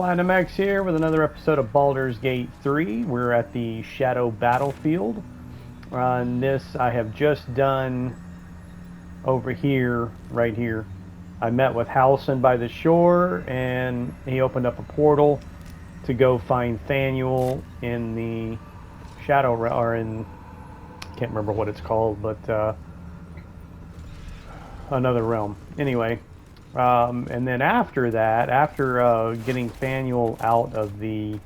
Platinum X here with another episode of Baldur's Gate 3. We're at the Shadow Battlefield. On this, I have just done over here, right here. I met with Halson by the shore, and he opened up a portal to go find Thaniel in the Shadow, or in, can't remember what it's called, but another realm. Anyway. And then after that, after getting Thaniel out of the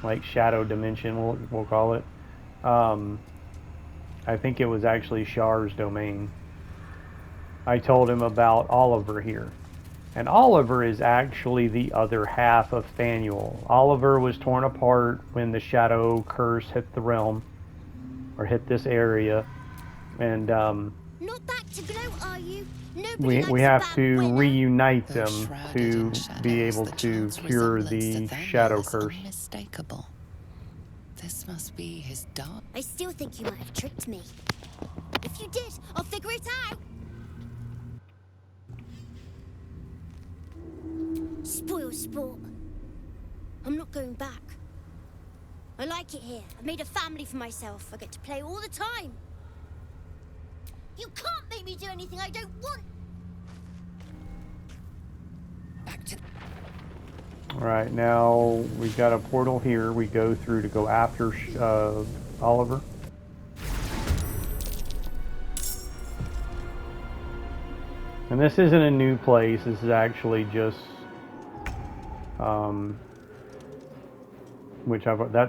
like shadow dimension, we'll call it, I think it was actually Shar's domain. I told him about Oliver here, and Oliver is actually the other half of Thaniel. Oliver was torn apart when the shadow curse hit the realm, or hit this area, and not back to glow, are you? we have to reunite them to be able to cure the shadow curse. Unmistakable. This must be his dark. I still think you might have tricked me. If you did, I'll figure it out. Spoil sport. I'm not going back. I like it here. I've made a family for myself. I get to play all the time. You can't make me do anything I don't want. Back to. Alright, now we've got a portal here we go through to go after Oliver. And this isn't a new place, this is actually just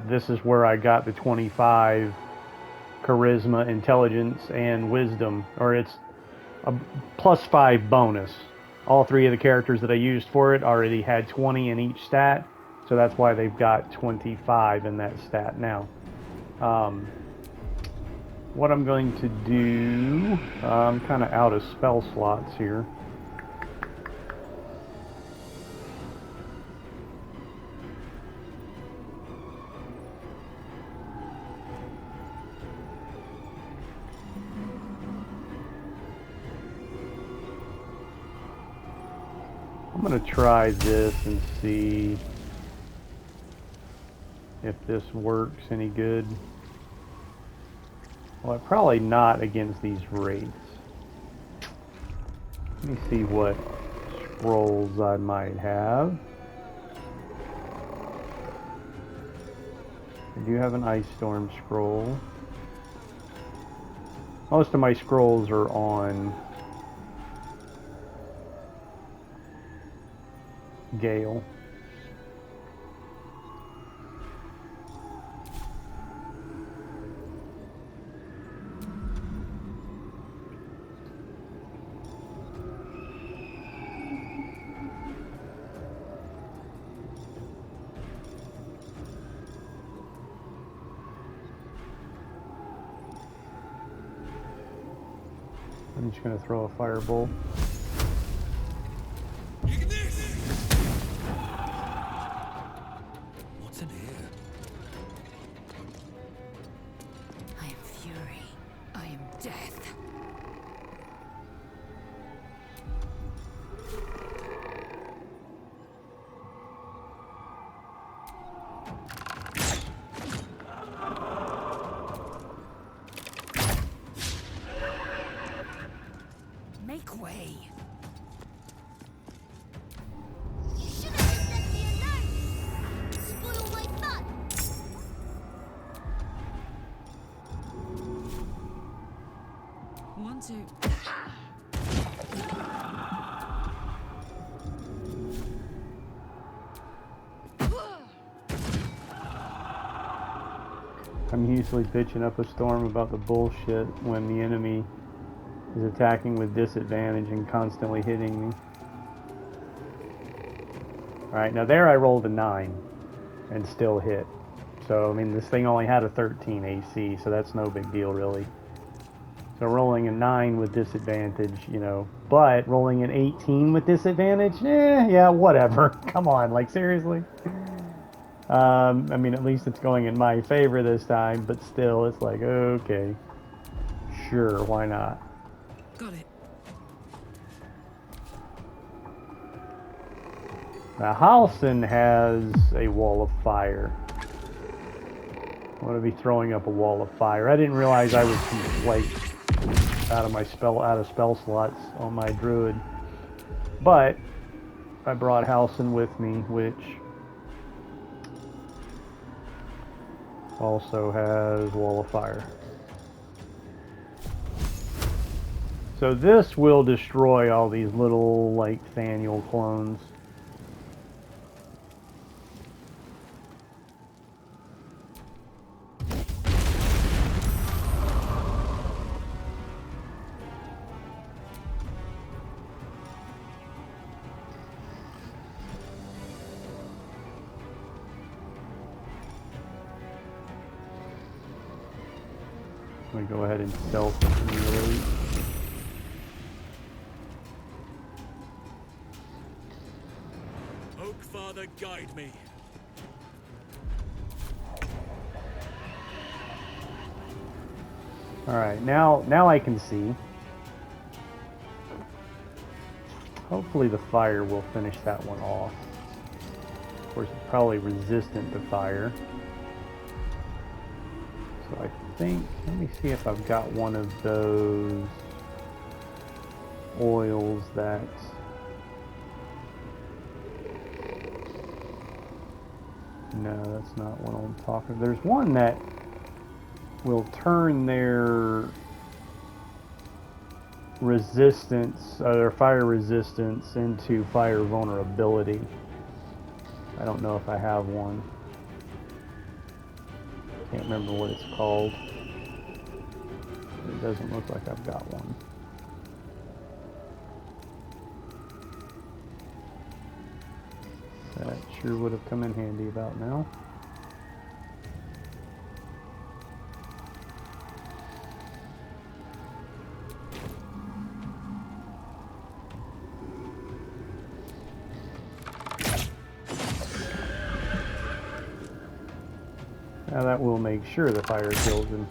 this is where I got the 25 charisma, intelligence, and wisdom, or it's a +5 bonus. All three of the characters that I used for it already had 20 in each stat, so that's why they've got 25 in that stat now. What I'm going to do, I'm kind of out of spell slots here. I'm going to try this and see if this works any good. Well, probably not against these wraiths. Let me see what scrolls I might have. I do have an Ice Storm scroll. Most of my scrolls are on Gale. I'm just going to throw a firebolt. What's in here? I am fury. I am death. Make way. You should have just left me alone. Spoil my fun. One, two. I'm usually bitching up a storm about the bullshit when the enemy is attacking with disadvantage and constantly hitting me. Alright, now there I rolled a 9 and still hit. So, I mean, this thing only had a 13 AC, so that's no big deal, really. So rolling a 9 with disadvantage, you know, but rolling an 18 with disadvantage, yeah, whatever. Come on, like, seriously? I mean, at least it's going in my favor this time, but still, it's like, okay, sure, why not? Got it. Now, Halson has a wall of fire. I'm going to be throwing up a wall of fire. I didn't realize I was like out of spell slots on my druid. But I brought Halson with me, which also has wall of fire. So this will destroy all these little like Thaniel clones. I'm gonna go ahead and self-annihilate. Oak Father, guide me. Alright, now I can see. Hopefully the fire will finish that one off. Of course, it's probably resistant to fire. So I think, let me see if I've got one of those oils that no, that's not what I'm talking. There's one that will turn their resistance, their fire resistance into fire vulnerability. I don't know if I have one. Can't remember what it's called. It doesn't look like I've got one. That sure would have come in handy about now. Now that will make sure the fire kills him.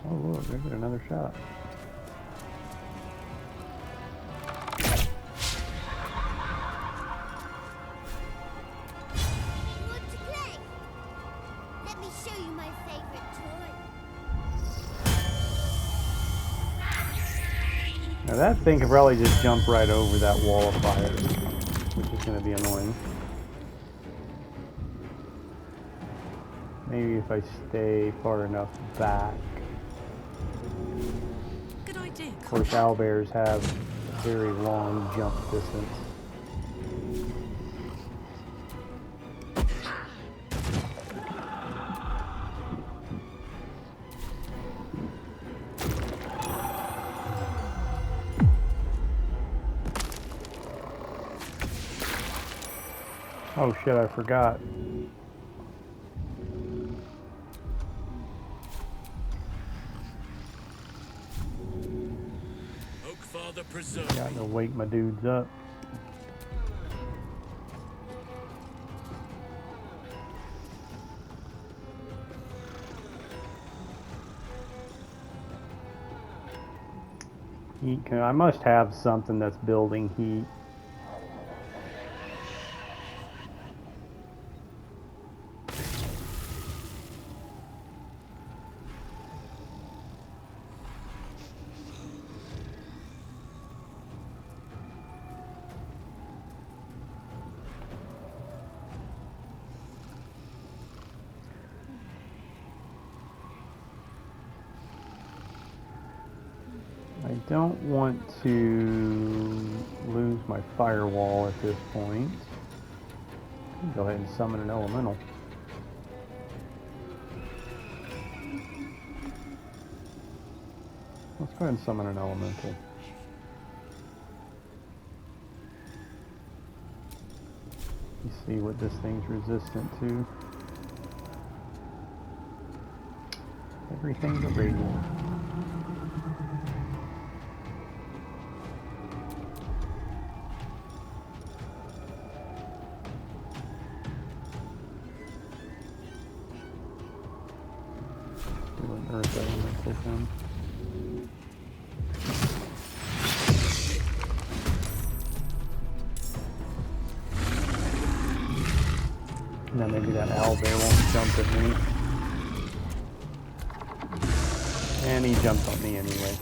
Oh look, there's another shot. Now that thing could probably just jump right over that wall of fire, which is going to be annoying. Maybe if I stay far enough back. Good idea. Of course, owlbears have a very long jump distance. Oh shit, I forgot. Oak Father, preserve Got me. to wake my dudes up. Heat, I must have something that's building heat. I don't want to lose my firewall at this point. Go ahead and summon an elemental. Let's go ahead and summon an elemental. Let's see what this thing's resistant to. Everything but radiant. Earth elemental system. Now maybe that owl bear won't jump at me. And he jumped on me anyway.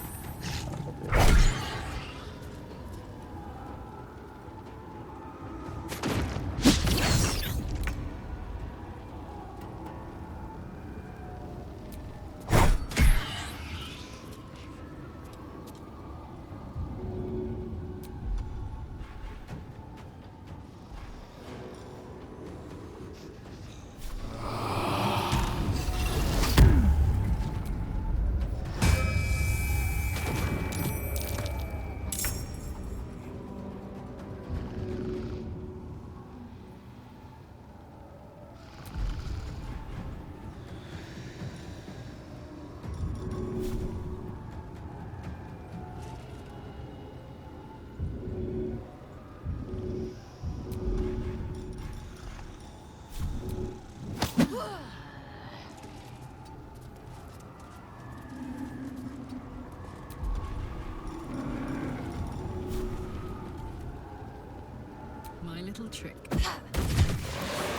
My little trick.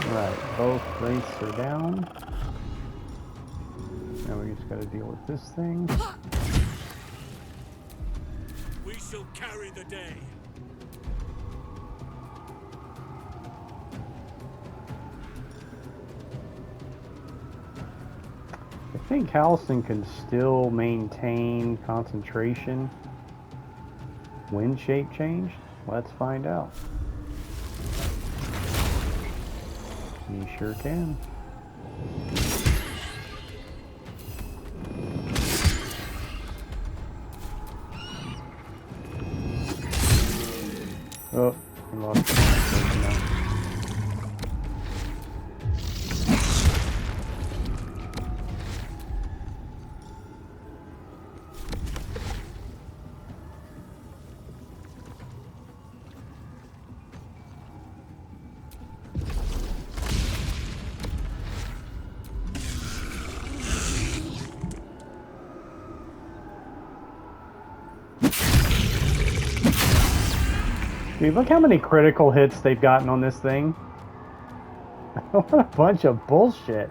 Right, both wraiths are down. Now we just gotta deal with this thing. We shall carry the day. I think Halcyon can still maintain concentration when shape changed. Let's find out. You sure can. Oh, I lost concentration now. Dude, look how many critical hits they've gotten on this thing. What a bunch of bullshit.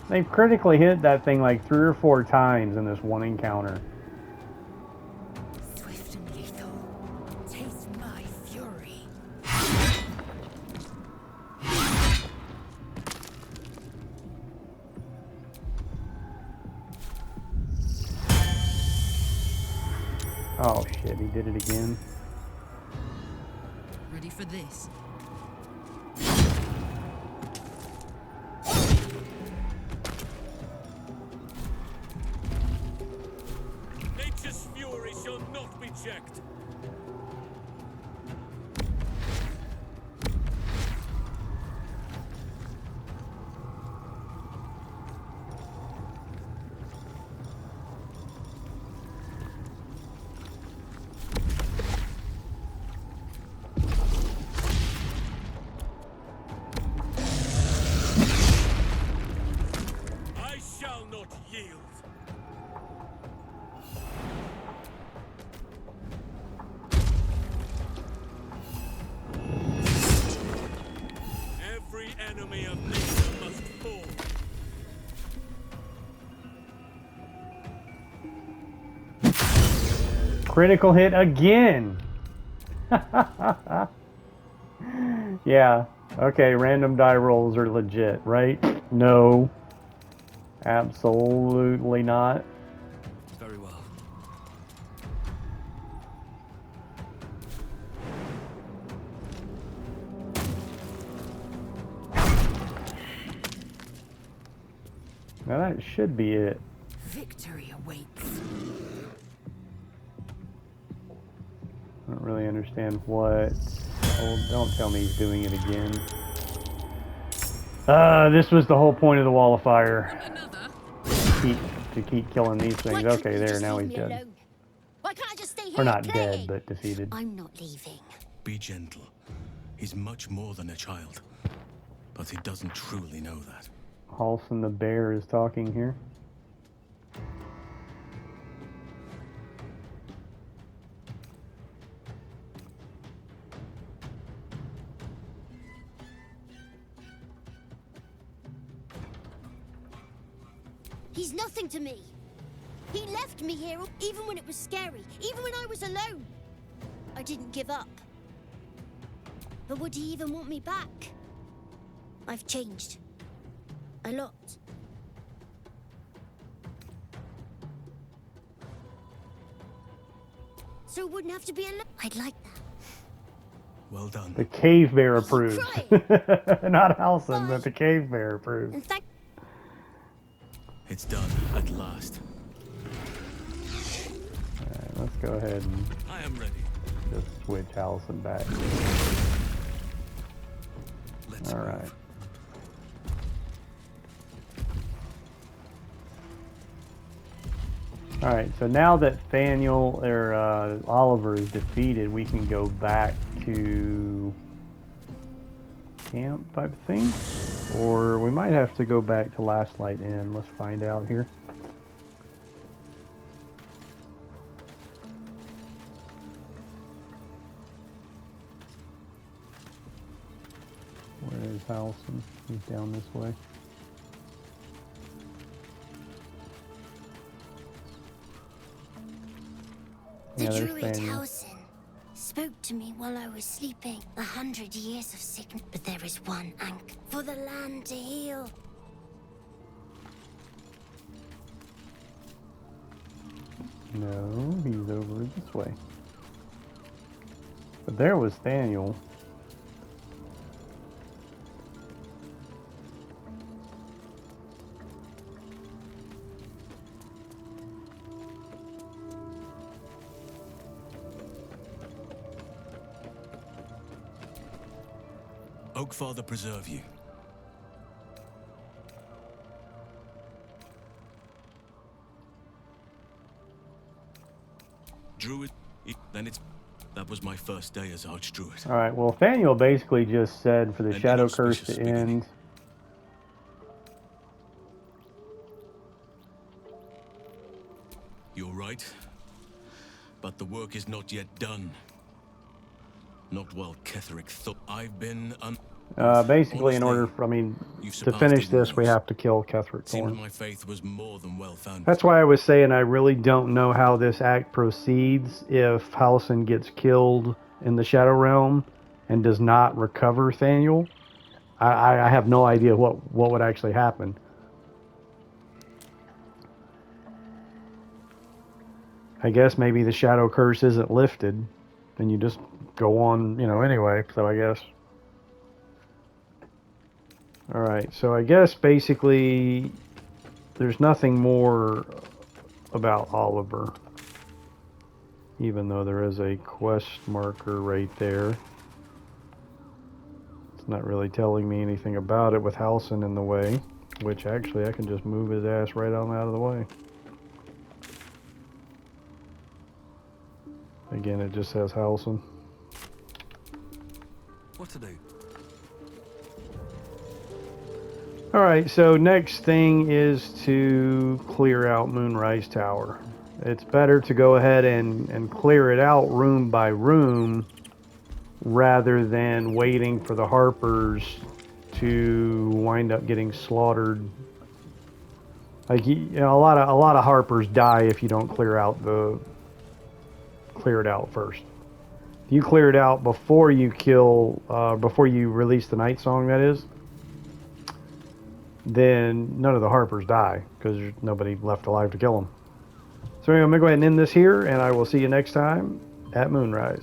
They've critically hit that thing like 3 or 4 times in this one encounter. Swift and lethal. Taste my fury. Oh shit, he did it again. Ready for this? Nature's fury shall not be checked. I shall not yield. Every enemy of nature must fall. Critical hit again! Yeah, okay, random die rolls are legit, right? No. Absolutely not. Very well. Now that should be it. Victory awaits. I don't really understand what... Oh, don't tell me he's doing it again. This was the whole point of the wall of fire. Another? To keep killing these Why things. couldn't Okay, you there, just now leave he's me dead. alone? Why can't I just stay here Or not playing? dead, but defeated. I'm not leaving. Be gentle. He's much more than a child. But he doesn't truly know that. Halson the bear is talking here. He's nothing to me. He left me here even when it was scary, even when I was alone. I didn't give up. But would he even want me back? I've changed. A lot. So it wouldn't have to be alone. I'd like that. Well done. The cave bear approves. Cry. Not Halson, but the cave bear approves. In fact, It's done at last. Alright, let's go ahead and I am ready. just switch Halson back. Let's Alright. move. Alright, so now that Thaniel or Oliver is defeated, we can go back to camp, I think. Or we might have to go back to Last Light Inn. Let's find out here. Where is Halson? He's down this way. the Yeah, there's druid Thaniel. Halson spoke to me while I was sleeping. 100 years of sickness, but there is one anchor for the land to heal. No, he's over this way. But there was Thaniel. Oakfather preserve you. Druid, then it's... That was my first day as Archdruid. Alright, well, Thaniel basically just said for the An Shadow Curse inauspicious to beginning. end. You're right. But the work is not yet done. Not while Ketheric thought. I've been Basically, in honestly, order for, you've to surpassed finish this, we ignorance. have to kill Ketheric Seemed Thorn. my faith was more than well founded. That's why I was saying I really don't know how this act proceeds if Halson gets killed in the Shadow Realm and does not recover Thaniel. I have no idea what would actually happen. I guess maybe the Shadow Curse isn't lifted, and you just go on, anyway, so I guess. Alright, so I guess basically there's nothing more about Oliver, even though there is a quest marker right there. It's not really telling me anything about it with Halson in the way, which actually I can just move his ass right on out of the way. Again, it just says Halson. What to do? Alright, so next thing is to clear out Moonrise Tower. It's better to go ahead and clear it out room by room rather than waiting for the Harpers to wind up getting slaughtered. Like, a lot of Harpers die if you don't clear it out first. If you clear it out before you before you release the Night Song, that is, then none of the Harpers die because there's nobody left alive to kill them. So anyway, I'm going to go ahead and end this here, and I will see you next time at Moonrise.